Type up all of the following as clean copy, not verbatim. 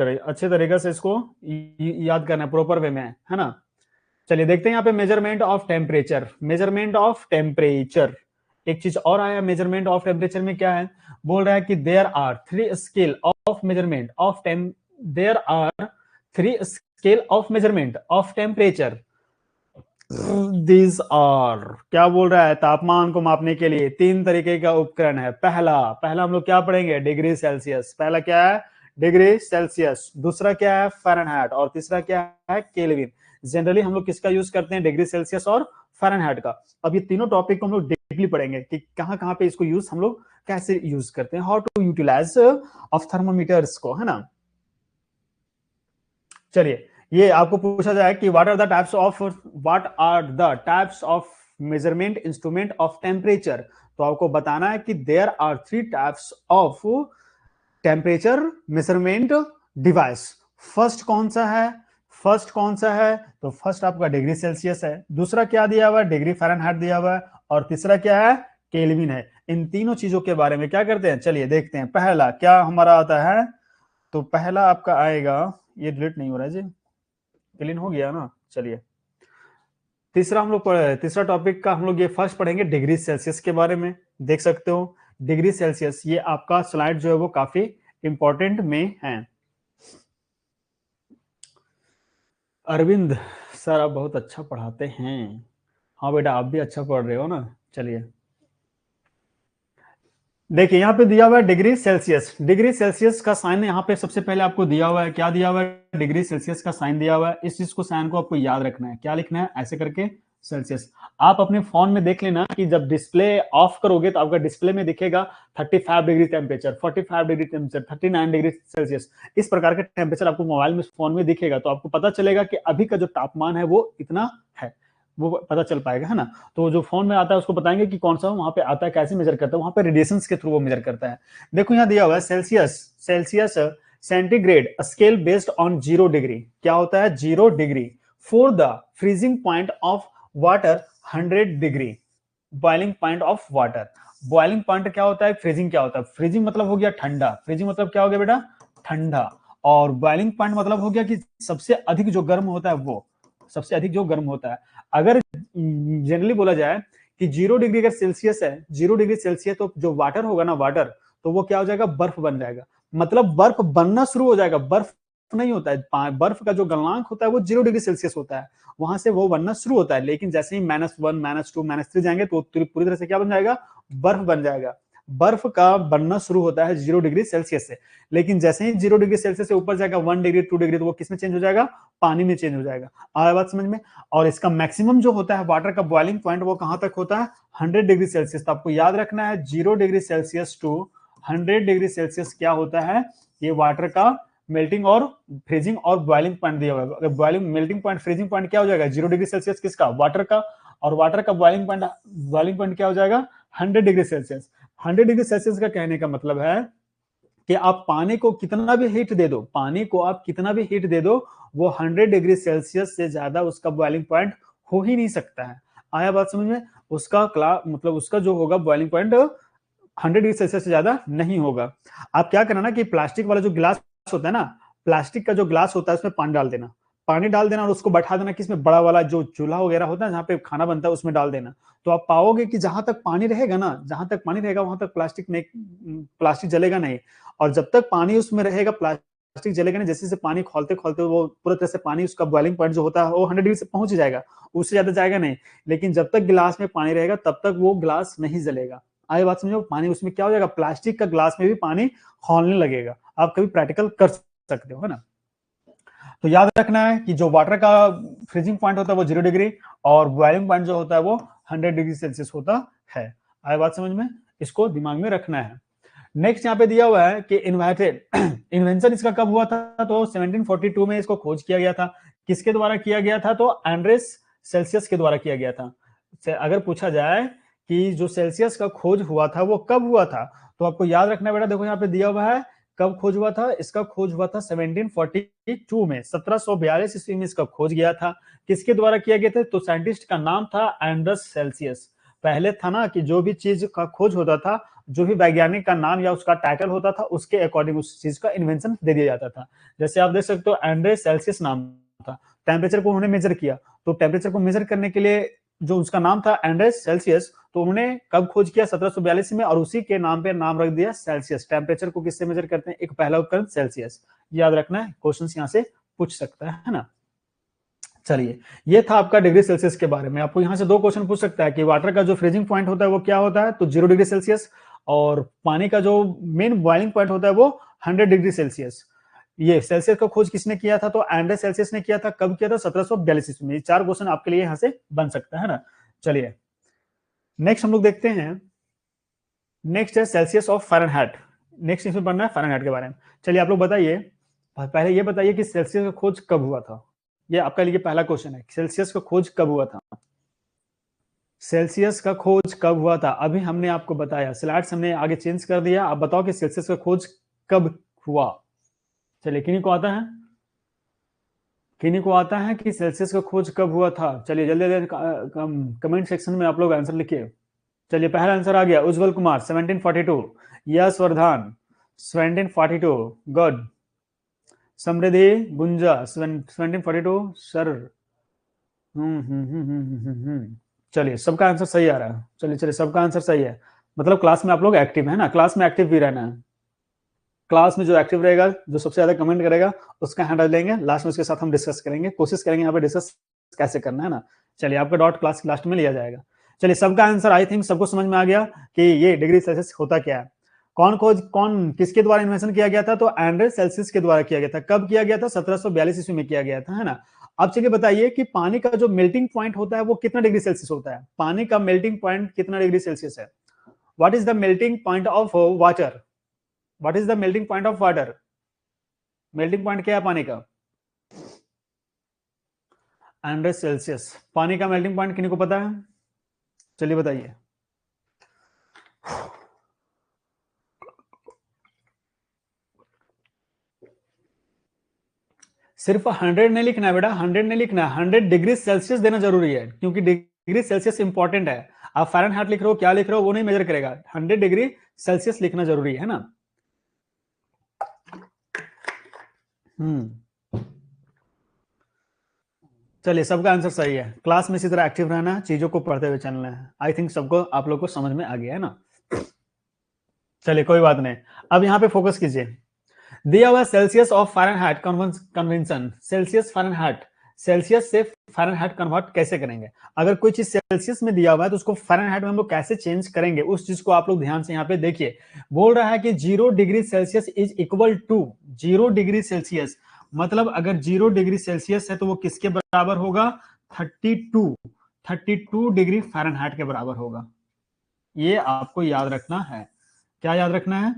अच्छे तरीके से इसको याद करना है, प्रॉपर वे में, है ना। चलिए देखते हैं यहाँ पे measurement of temperature. Measurement of temperature, एक चीज और आया मेजरमेंट ऑफ टेम्परेचर में, क्या है, बोल रहा है कि there are three scale of measurement of there are three scale of measurement of temperature. These are, क्या बोल रहा है, तापमान को मापने के लिए तीन तरीके का उपकरण है। पहला पहला हम लोग क्या पढ़ेंगे, डिग्री सेल्सियस। पहला क्या है, डिग्री सेल्सियस। दूसरा क्या है, फ़ारेनहाइट। और तीसरा क्या है, केल्विन। जनरली हम लोग किसका यूज करते हैं, डिग्री सेल्सियस और फ़ारेनहाइट का। अब ये तीनों टॉपिक को हम लोग डीपली पढ़ेंगे कि कहां कहां पे इसको यूज हम लोग कैसे यूज करते हैं, how to utilize of thermometers को, है ना। चलिए, ये आपको पूछा जाए कि what are the types of measurement instrument of temperature, तो आपको बताना है कि there are three types of temperature measurement device. First कौन सा है, तो फर्स्ट आपका डिग्री सेल्सियस है। दूसरा क्या दिया हुआ है, डिग्री फ़ारेनहाइट दिया हुआ है। और तीसरा क्या है, केल्विन है। इन तीनों चीजों के बारे में क्या करते हैं, चलिए देखते हैं। पहला क्या हमारा आता है, तो पहला आपका आएगा, ये डिलीट नहीं हो रहा है जी, क्लीन हो गया ना। चलिए, तीसरा हम लोग तीसरा टॉपिक का हम लोग ये फर्स्ट पढ़ेंगे डिग्री सेल्सियस के बारे में। देख सकते हो डिग्री सेल्सियस, ये आपका स्लाइड जो है वो काफी इंपॉर्टेंट में है। अरविंद सर आप बहुत अच्छा पढ़ाते हैं। हाँ बेटा, आप भी अच्छा पढ़ रहे हो ना। चलिए देखिए, यहाँ पे दिया हुआ है डिग्री सेल्सियस। डिग्री सेल्सियस का साइन यहाँ पे सबसे पहले आपको दिया हुआ है, क्या दिया हुआ है, डिग्री सेल्सियस का साइन दिया हुआ है। इस चीज को, साइन को आपको याद रखना है। क्या लिखना है, ऐसे करके सेल्सियस। आप अपने फोन में देख लेना कि जब डिस्प्ले ऑफ करोगे तो आपका डिस्प्ले में दिखेगा 35 degree temperature, 45 degree temperature, 39 degree Celsius. इस प्रकार का टेम्परेचर आपको मोबाइल में, फोन में दिखेगा, तो आपको पता चलेगा कि अभी का जो तापमान है वो इतना है, वो पता चल पाएगा, है ना। तो जो फोन में आता है उसको बताएंगे कि कौन सा वहां पे आता है, कैसे मेजर करता है, वहां पे रेडिएशंस के थ्रू वो मेजर करता है। देखो यहाँ दिया हुआ है Celsius. Celsius centigrade scale based on 0 degree. क्या होता है, 0 degree. For the freezing point of water 100 degree. Boiling point of water. Boiling point क्या होता है, फ्रीजिंग क्या होता है। फ्रीजिंग मतलब हो गया ठंडा, फ्रीजिंग मतलब क्या हो गया बेटा, ठंडा। और बॉइलिंग पॉइंट मतलब हो गया कि सबसे अधिक जो गर्म होता है वो, सबसे अधिक जो गर्म होता है। अगर जनरली बोला जाए कि 0 डिग्री अगर सेल्सियस है, 0 डिग्री सेल्सियस, तो जो वाटर होगा ना, वाटर, तो वो क्या हो जाएगा, बर्फ बन जाएगा। मतलब बर्फ बनना शुरू हो जाएगा। बर्फ नहीं होता है, बर्फ का जो गलनांक होता है वो 0 डिग्री सेल्सियस होता है, वहां से वो बनना शुरू होता है। लेकिन जैसे ही -1, -2, -3 जाएंगे तो पूरी तरह से क्या बन जाएगा, बर्फ बन जाएगा। बर्फ का बनना शुरू होता है 0 डिग्री सेल्सियस से। लेकिन जैसे ही 0 डिग्री सेल्सियस से ऊपर जाएगा 1 डिग्री, 2 डिग्री, तो वो किस में चेंज हो जाएगा, पानी में चेंज हो जाएगा। आया बात समझ में। और इसका मैक्सिमम जो होता है वाटर का बॉइलिंग पॉइंट, वो कहां तक होता है, 100 डिग्री सेल्सियस। तो आपको याद रखना है 0 degree Celsius to 100 degree Celsius क्या होता है, ये वाटर का मेल्टिंग और फ्रीजिंग और बॉइलिंग पॉइंट दिया हुआ है। अगर boiling, melting point, freezing point क्या हो जाएगा, 0 डिग्री सेल्सियस किसका, वाटर का। और वाटर का बॉइलिंग पॉइंट क्या हो जाएगा, 100 डिग्री सेल्सियस। 100 डिग्री सेल्सियस का कहने का मतलब है कि आप पानी को कितना भी हीट दे दो, पानी को आप कितना भी हीट दे दो, वो 100 डिग्री सेल्सियस से ज्यादा उसका बॉइलिंग पॉइंट हो ही नहीं सकता है। आया बात समझ में। उसका मतलब उसका जो होगा बॉइलिंग पॉइंट 100 डिग्री सेल्सियस से ज्यादा नहीं होगा। आप क्या करना ना कि प्लास्टिक वाला जो गिलास होता है ना, प्लास्टिक का जो ग्लास होता है उसमें पानी डाल देना, पानी डाल देना, और उसको बैठा देना किसमें, बड़ा वाला जो चूल्हा वगैरह होता है जहाँ पे खाना बनता है उसमें डाल देना। तो आप पाओगे कि जहां तक पानी रहेगा ना, जहां तक पानी रहेगा वहां तक प्लास्टिक जलेगा नहीं। और जब तक पानी उसमें रहेगा प्लास्टिक जलेगा नहीं। जैसे जैसे पानी खोलते खोलते वो पूरा तरह से पानी, उसका बॉइलिंग पॉइंट जो होता है वो 100 डिग्री से पहुंच जाएगा, उससे ज्यादा जाएगा नहीं। लेकिन जब तक गिलास में पानी रहेगा तब तक वो गिलास नहीं जलेगा। आगे बात समझो, पानी उसमें क्या हो जाएगा, प्लास्टिक का ग्लास में भी पानी खौलने लगेगा। आप कभी प्रैक्टिकल कर सकते हो, है ना। तो याद रखना है कि जो वाटर का फ्रीजिंग पॉइंट होता है वो 0 डिग्री, और बॉइलिंग पॉइंट जो होता है वो 100 डिग्री सेल्सियस होता है। आए बात समझ में, इसको दिमाग में रखना है। नेक्स्ट यहाँ पे दिया हुआ है कि इन्वर्टेड इन्वेंशन इसका कब हुआ था, तो 1742 में इसको खोज किया गया था। किसके द्वारा किया गया था, तो एंड्रेस सेल्सियस के द्वारा किया गया था। अगर पूछा जाए कि जो सेल्सियस का खोज हुआ था वो कब हुआ था, तो आपको याद रखना बेटा, देखो यहाँ पे दिया हुआ है कब खोज हुआ था। इसका खोज हुआ था 1742 में, 1742 ईस्वी में इसका खोज गया था। किसके द्वारा किया गया था, तो साइंटिस्ट का नाम था एंड्रस सेल्सियस। पहले था ना कि जो भी चीज का खोज होता था जो भी वैज्ञानिक का नाम या उसका टाइटल होता था उसके अकॉर्डिंग उस चीज का इन्वेंशन दे दिया जाता था। जैसे आप देख सकते हो एंड्रे सेल्सियस नाम था, टेम्परेचर को उन्होंने मेजर किया, तो टेम्परेचर को मेजर करने के लिए जो उसका नाम था एंड्रे सेल्सियस, तो उन्होंने कब खोज किया 1742 में, और उसी के नाम पे नाम रख दिया सेल्सियस। टेम्परेचर को किससे मेजर करते हैं, एक पहला उपकरण सेल्सियस, याद रखना है, क्वेश्चन यहाँ से पूछ सकता है ना। चलिए ये था आपका डिग्री सेल्सियस के बारे में। आपको यहाँ से दो क्वेश्चन पूछ सकता है कि वाटर का जो फ्रीजिंग पॉइंट होता है वो क्या होता है, तो 0 डिग्री सेल्सियस, और पानी का जो मेन बॉइलिंग पॉइंट होता है वो 100 डिग्री सेल्सियस। ये सेल्सियस का खोज किसने किया था, तो एंड्रे सेल्सियस ने किया था। कब किया था, 1742 में। ये चार क्वेश्चन आपके लिए यहाँ से बन सकता है ना। चलिए नेक्स्ट हम लोग देखते हैं, नेक्स्ट है सेल्सियस ऑफ फ़ारेनहाइट। नेक्स्ट इसमें पढ़ना है फ़ारेनहाइट के बारे में। चलिए आप लोग बताइए, पहले ये बताइए कि सेल्सियस का खोज कब हुआ था। ये आपका लिए पहला क्वेश्चन है, सेल्सियस का खोज कब हुआ था। सेल्सियस का खोज कब हुआ था, अभी हमने आपको बताया, स्लाइड्स हमने आगे चेंज कर दिया। आप बताओ कि सेल्सियस का खोज कब हुआ। चलिए किन्हीं को आता है, किन्हीं को आता है कि सेल्सियस का खोज कब हुआ था। चलिए जल्दी जल्दी कमेंट सेक्शन में आप लोग आंसर लिखिए। चलिए पहला आंसर आ गया, उज्जवल कुमार 1742, यश वर्धन 1742, गुड। समृद्धि गुंजा 1742, सर चलिए सबका आंसर सही आ रहा है। चलिए चलिए सबका आंसर सही है, मतलब क्लास में आप लोग एक्टिव है ना, क्लास में एक्टिव भी रहना है। क्लास में जो एक्टिव रहेगा, जो सबसे ज्यादा कमेंट करेगा उसका हैंडल लेंगे, लास्ट में उसके साथ हम डिस्कस करेंगे, कोशिश करेंगे यहाँ पे डिस्कस कैसे करना है ना। चलिए आपका डॉट क्लास लास्ट में लिया जाएगा। चलिए सबका आंसर आई थिंक सबको समझ में आ गया कि ये डिग्री सेल्सियस होता क्या है। कौन किसके द्वारा इन्वेंशन किया गया था, तो एंड्रे सेल्सियस के द्वारा किया गया था। कब किया गया था, 1742 ईस्वी में किया गया था, है ना। अब चलिए बताइए कि पानी का जो मेल्टिंग पॉइंट होता है वो कितना डिग्री सेल्सियस होता है। पानी का मेल्टिंग पॉइंट कितना डिग्री सेल्सियस है। What is the melting point of water, what is the melting point of water. Melting point क्या है पानी का, 100 सेल्सियस। पानी का मेल्टिंग पॉइंट किन्हीं को पता है, चलिए बताइए। सिर्फ 100 नहीं लिखना है बेटा, 100 नहीं लिखना है, 100 डिग्री सेल्सियस देना जरूरी है, क्योंकि डिग्री सेल्सियस इंपॉर्टेंट है। आप फ़ारेनहाइट लिख रहे हो, क्या लिख रहे हो, वो नहीं मेजर करेगा, 100 डिग्री सेल्सियस लिखना जरूरी है ना। चलिए सबका आंसर सही है। क्लास में इसी तरह एक्टिव रहना है, चीजों को पढ़ते हुए चलना है। आई थिंक सबको आप लोग को समझ में आ गया है ना। चलिए कोई बात नहीं, अब यहाँ पे फोकस कीजिए। दिया हुआ Celsius of Fahrenheit convention, Celsius Fahrenheit, Celsius से फ़ारेनहाइट कन्वर्ट कैसे करेंगे। अगर कोई चीज सेल्सियस में दिया हुआ है तो उसको फ़ारेनहाइट में हम लोग कैसे चेंज करेंगे, उस चीज को आप लोग ध्यान से यहाँ पे देखिए। बोल रहा है कि 0 degree Celsius is equal to 0 degree Celsius, मतलब अगर 0 डिग्री सेल्सियस है तो वो किसके बराबर होगा, 32 डिग्री फ़ारेनहाइट के बराबर होगा। ये आपको याद रखना है। क्या याद रखना है,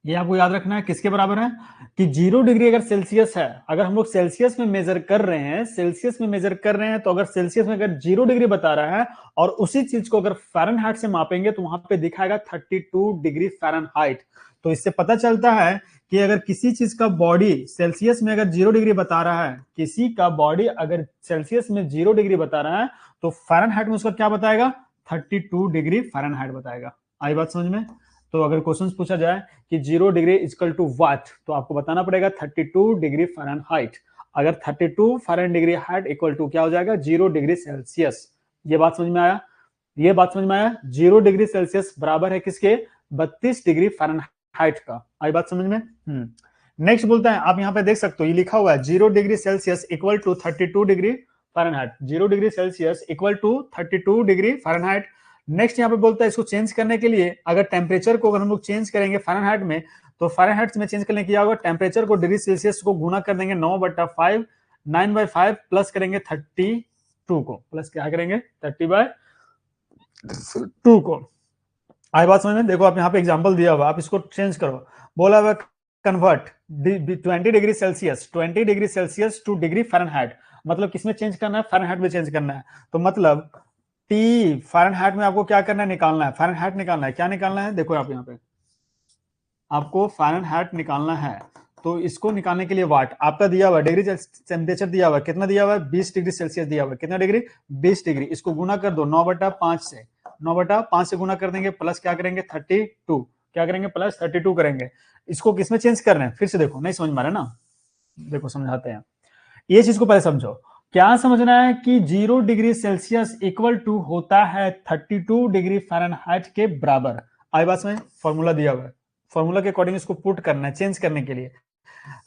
ये आपको याद रखना है किसके बराबर है, कि 0 डिग्री अगर सेल्सियस है, अगर हम लोग सेल्सियस में मेजर कर रहे हैं, सेल्सियस में मेजर कर रहे हैं, तो अगर सेल्सियस में अगर 0 डिग्री बता रहा है और उसी चीज को अगर फ़ारेनहाइट से मापेंगे तो वहां पे दिखाएगा 32 डिग्री फ़ारेनहाइट। तो इससे पता चलता है कि अगर किसी चीज का बॉडी सेल्सियस में अगर 0 डिग्री बता रहा है, किसी का बॉडी अगर सेल्सियस में 0 डिग्री बता रहा है तो फ़ारेनहाइट में उसका क्या बताएगा, 32 डिग्री फ़ारेनहाइट बताएगा। आई बात समझ में। तो अगर क्वेश्चन पूछा जाए कि 0 डिग्री इक्वल टू व्हाट, तो आपको बताना पड़ेगा 32 डिग्री फ़ारेनहाइट। अगर 32 फ़ारेन डिग्री हाइट इक्वल टू क्या हो जाएगा, 0 डिग्री सेल्सियस। ये बात समझ में आया, ये बात समझ में आया। 0 डिग्री सेल्सियस बराबर है किसके, 32 डिग्री फ़ारेनहाइट का। आई बात समझ में। नेक्स्ट बोलता है, आप यहाँ पे देख सकते हो, ये लिखा हुआ है 0 degree Celsius equal to 32 degree Fahrenheit. 0 degree Celsius equal to 32 degree Fahrenheit. Next यहाँ पे बोलता है इसको चेंज करने के लिए, अगर टेम्परेचर को अगर हम लोग चेंज करेंगे फ़ारेनहाइट में, तो फ़ारेनहाइट में चेंज करने के क्या होगा, टेम्परेचर को डिग्री सेल्सियस को गुना कर देंगे 9/5, 9/5 प्लस करेंगे 32 को, प्लस क्या करेंगे 30/2 को। आई बात समझ में। देखो आप यहाँ पे एग्जांपल दिया हुआ, आप इसको चेंज करो। बोला हुआ convert 20 degree Celsius, 20 degree Celsius two degree Fahrenheit, मतलब किसमें चेंज करना है, फ़ारेनहाइट में चेंज करना है। तो मतलब टी फ़ारेनहाइट में आपको क्या करना है, निकालना है, फ़ारेनहाइट निकालना है। क्या निकालना है, देखो आप यहाँ पे आपको फ़ारेनहाइट निकालना है। तो इसको निकालने के लिए वाट आपका दिया हुआ, डिग्री टेम्परेचर दिया हुआ, कितना दिया हुआ है, 20 डिग्री सेल्सियस दिया हुआ है। कितना डिग्री, 20 डिग्री। इसको गुना कर दो 9/5 से, 9/5 से गुना कर देंगे, प्लस क्या करेंगे 32, क्या करेंगे प्लस 32 करेंगे। इसको किसमें चेंज कर रहे हैं, फिर से देखो, नहीं समझ में आ रहा है ना, देखो समझाते हैं। ये चीज को पहले समझो, क्या समझना है कि 0 डिग्री सेल्सियस इक्वल टू होता है 32 डिग्री फ़ारेनहाइट के बराबर। आई बात में फॉर्मूला दिया हुआ है, फॉर्मूला के अकॉर्डिंग इसको पुट करना है, चेंज करने के लिए।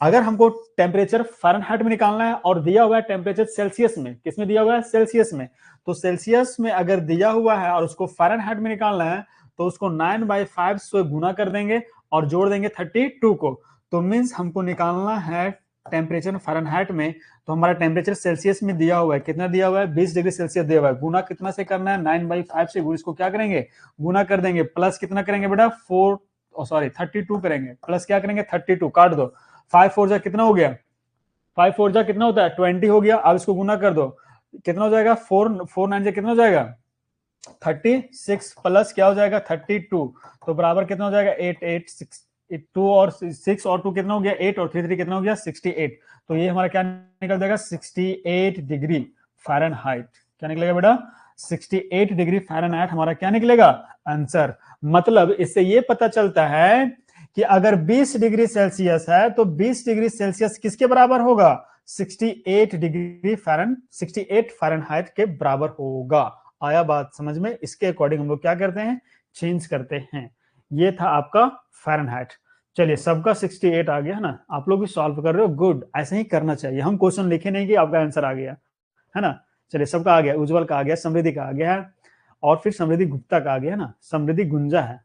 अगर हमको टेम्परेचर फ़ारेनहाइट में निकालना है और दिया हुआ है टेम्परेचर सेल्सियस में, किसमें दिया हुआ है सेल्सियस में, तो सेल्सियस में अगर दिया हुआ है और उसको फ़ारेनहाइट में निकालना है तो उसको 9/5 से गुना कर देंगे और जोड़ देंगे 32 को। तो मींस हमको निकालना है टेम्परेचर फ़ारेनहाइट में, तो हमारा टेम्परेचर सेल्सियस में दिया हुआ है, कितना दिया हुआ है 20 डिग्री सेल्सियस दिया हुआ है, गुना कितना से करना है 9/5 से, इसको क्या करेंगे गुना कर देंगे, प्लस कितना करेंगे बेटा 32 करेंगे, प्लस क्या करेंगे 32, काट दो, 5 4 जा कितना हो गया, 5 4 जा कितना होता है 20 हो गया। अब इसको गुना कर दो, कितना हो जाएगा 4 9 जा कितना हो जाएगा 36, प्लस क्या हो जाएगा 32, तो बराबर कितना हो जाएगा 8 8 6 2 और 6 और 2 कितना हो गया 8 और 3 3 कितना हो गया 68। तो ये हमारा क्या निकल जाएगा 68 डिग्री फ़ारेनहाइट। क्या निकलेगा बेटा 68 डिग्री फ़ारेनहाइट हमारा क्या निकलेगा आंसर। मतलब इससे ये पता चलता है कि अगर 20 डिग्री सेल्सियस है तो 20 डिग्री सेल्सियस किसके बराबर होगा 68 फ़ारेनहाइट के बराबर होगा। आया बात समझ में, इसके अकॉर्डिंग हम लोग क्या करते हैं चेंज करते हैं। ये था आपका फ़ारेनहाइट। चलिए सबका 68 आ गया है ना, आप लोग भी सॉल्व कर रहे हो, गुड, ऐसे ही करना चाहिए। हम क्वेश्चन लिखे नहीं कि आपका आंसर आ गया है ना। चलिए सबका आ गया, उज्जवल का आ गया, समृद्धि का आ गया है, और फिर समृद्धि गुप्ता का आ गया है ना, समृद्धि गुंजा है,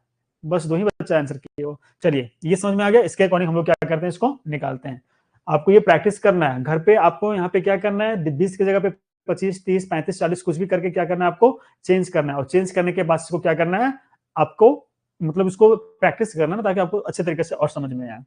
बस 2 ही बच्चा आंसर किए हो। चलिए ये समझ में आ गया, इसके अकॉर्डिंग हम लोग क्या करते हैं इसको निकालते हैं। आपको ये प्रैक्टिस करना है घर पे, आपको यहाँ पे क्या करना है 20 की जगह पे 25 30 35 40 कुछ भी करके क्या करना है आपको चेंज करना है, और चेंज करने के बाद इसको क्या करना है आपको मतलब इसको प्रैक्टिस करना है ताकि आपको अच्छे तरीके से और समझ में आए।